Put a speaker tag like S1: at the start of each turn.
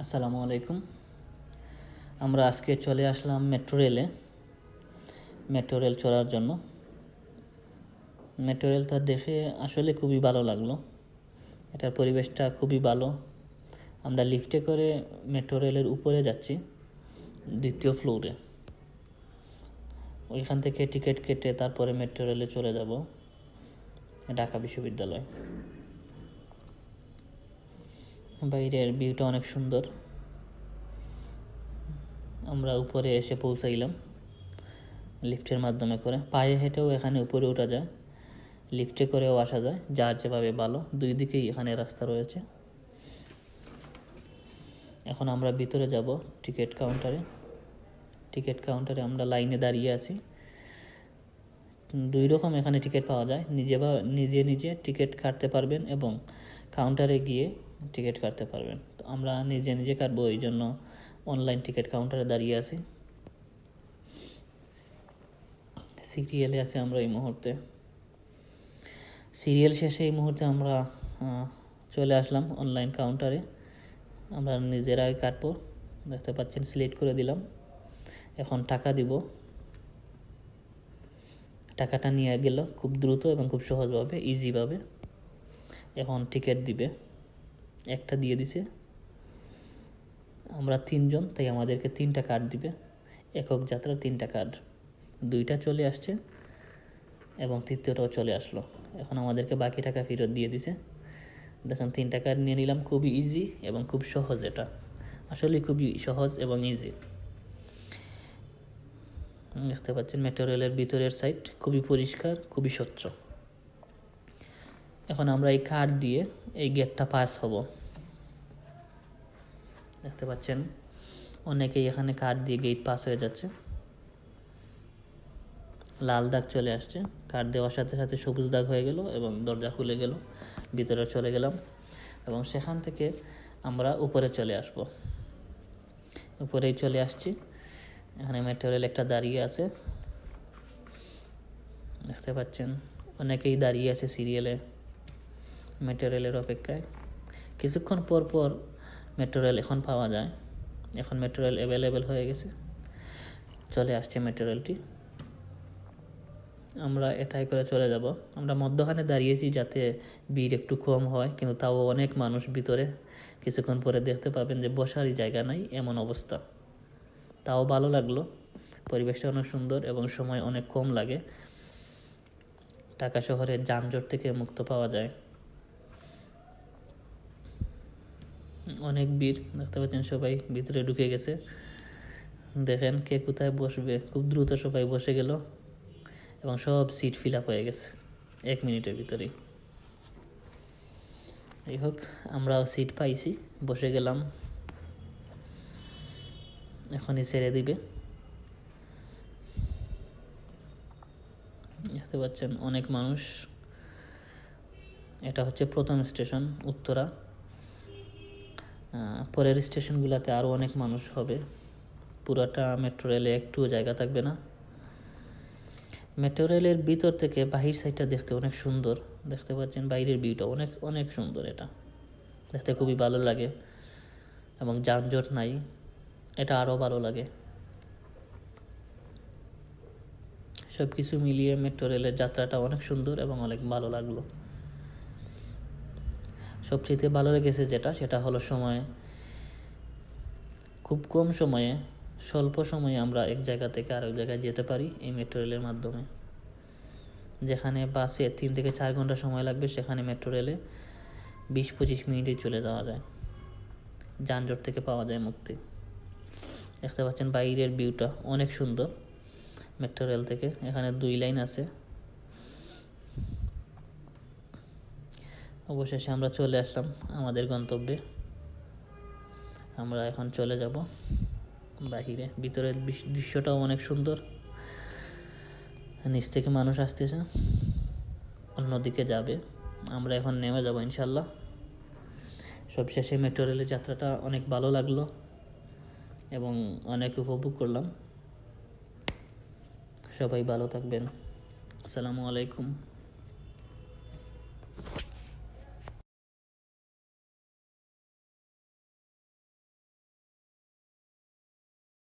S1: আসসালামু আলাইকুম। আমরা আজকে চলে আসলাম মেট্রো রেল চড়ার জন্য। মেট্রো রেলটা দেখে আসলে খুবই ভালো লাগলো। এটার পরিবেশটা খুবই ভালো। আমরা লিফটে করে মেট্রো রেলের উপরে যাচ্ছি, দ্বিতীয় ফ্লোরে। ওইখান থেকে টিকিট কেটে তারপরে মেট্রো রেলে চলে যাব ঢাকা বিশ্ববিদ্যালয়। বাইরের ভিউটা অনেক সুন্দর। আমরা উপরে এসে পৌঁছাইলাম লিফটের মাধ্যমে করে। পায়ে হেঁটেও এখানে উপরে ওঠা যায়, লিফটে করেও আসা যায়, যার যেভাবে ভালো। দুই দিকেই এখানে রাস্তা রয়েছে। এখন আমরা ভিতরে যাব টিকিট কাউন্টারে আমরা লাইনে দাঁড়িয়ে আছি। দুই রকম এখানে টিকিট পাওয়া যায়, নিজে টিকিট কাটতে পারবেন এবং কাউন্টারে গিয়ে টিকিট কাটতে পারবেন। তো আমরা নিজে কাটবো, এই জন্য অনলাইন টিকিট কাউন্টারে দাঁড়িয়ে আছি। সিরিয়ালে আছি আমরা এই মুহূর্তে। সিরিয়াল শেষে এই মুহূর্তে আমরা চলে আসলাম অনলাইন কাউন্টারে। আমরা নিজেরাই কাটবো, দেখতে পাচ্ছেন, সিলেক্ট করে দিলাম। এখন টাকা দিব। টাকাটা নিয়ে গেল খুব দ্রুত এবং খুব সহজভাবে, ইজিভাবে। এখন টিকিট দিবে, একটা দিয়ে দিছে। আমরা 3 জন, তাই আমাদেরকে 3টা কার্ড দিবে। একক যাত্রা 3টা কার্ড, 2টা চলে আসছে এবং 3য়টাও চলে আসলো। এখন আমাদেরকে বাকি টাকা ফেরত দিয়ে দিছে। দেখেন 3টা কার্ড নিয়ে নিলাম। খুবই ইজি এবং খুব সহজ। এটা আসলে খুবই সহজ এবং ইজি। দেখতে পাচ্ছেন মেট্রো রেলের ভিতরের সাইড খুবই পরিষ্কার, খুবই স্বচ্ছ। এখন আমরা এই কার্ড দিয়ে এই গেটটা পাস হব। দেখতে পাচ্ছেন অনেকেই এখানে কার্ড দিয়ে গেট পাস হয়ে যাচ্ছে। লাল দাগ চলে আসছে, কার্ড দেওয়ার সাথে সাথে সবুজ দাগ হয়ে গেল এবং দরজা খুলে গেল। ভিতরে চলে গেলাম এবং সেখান থেকে আমরা উপরে চলে আসব। উপরেই চলে আসছি। এখানে মেট্রো রেল একটা দাঁড়িয়ে আছে, দেখতে পাচ্ছেন। অনেকেই দাঁড়িয়ে আছে সিরিয়ালে মেট্রো রেলের অপেক্ষায়। কিছুক্ষণ পর পর মেট্রো রেল এখন পাওয়া যায়। এখন মেট্রো রেল অ্যাভেলেবেল হয়ে গেছে। চলে আসছে মেট্রো রেলটি। আমরা এটাই করে চলে যাব। আমরা মধ্যখানে দাঁড়িয়েছি যাতে ভিড় একটু কম হয়, কিন্তু তাও অনেক মানুষ ভিতরে। কিছুক্ষণ পরে দেখতে পাবেন যে বসারই জায়গা নাই, এমন অবস্থা। তাও ভালো লাগলো। পরিবেশটা অনেক সুন্দর এবং সময় অনেক কম লাগে। ঢাকা শহরের যানজট থেকে মুক্ত পাওয়া যায়। অনেক ভিড়, দেখতে পাচ্ছেন। সবাই ভিতরে ঢুকে গেছে। দেখেন কে কোথায় বসবে। খুব দ্রুত সবাই বসে গেল এবং সব সিট ফিল আপ হয়ে গেছে 1 মিনিটের ভিতরেই। যাই হোক, আমরাও সিট পাইছি, বসে গেলাম। এখনই ছেড়ে দিবে। দেখতে পাচ্ছেন অনেক মানুষ। এটা হচ্ছে প্রথম স্টেশন, উত্তরা। পরের স্টেশনগুলোতে আরও অনেক মানুষ হবে। পুরাটা মেট্রো রেলে একটুও জায়গা থাকবে না। মেট্রো রেলের ভিতর থেকে বাহির সাইডটা দেখতে অনেক সুন্দর। দেখতে পাচ্ছেন বাইরের ভিউটা অনেক অনেক সুন্দর। এটা দেখতে খুবই ভালো লাগে এবং যানজট নাই, এটা আরও ভালো লাগে। সব কিছু মিলিয়ে মেট্রো রেলের যাত্রাটা অনেক সুন্দর এবং অনেক ভালো লাগলো। সবচেয়ে ভালো লেগেছে সেটা হলো সময়। খুব কম সময়ে, স্বল্প সময়ে আমরা এক জায়গা থেকে আরেক জায়গায় যেতে পারি এই মেট্রো রেলের মাধ্যমে। যেখানে বাসে 3 থেকে 4 ঘন্টা সময় লাগবে, সেখানে মেট্রো রেলে 20-25 মিনিটে চলে যাওয়া যায়। যানজট থেকে পাওয়া যায় মুক্তি। দেখতে পাচ্ছেন বাইরের ভিউটা অনেক সুন্দর মেট্রো রেল থেকে। এখানে 2 লাইন আছে। অবশেষে আমরা চলে আসলাম আমাদের গন্তব্যে। আমরা এখন চলে যাব বাহিরে। ভিতরের দৃশ্যটাও অনেক সুন্দর। নিচ থেকে মানুষ আসতেছে, অন্যদিকে যাবে। আমরা এখন নেমে যাব ইনশাল্লাহ। সবশেষে মেট্রো রেলের যাত্রাটা অনেক ভালো লাগলো এবং অনেক উপভোগ করলাম। সবাই ভালো থাকবেন। আসসালামু আলাইকুম।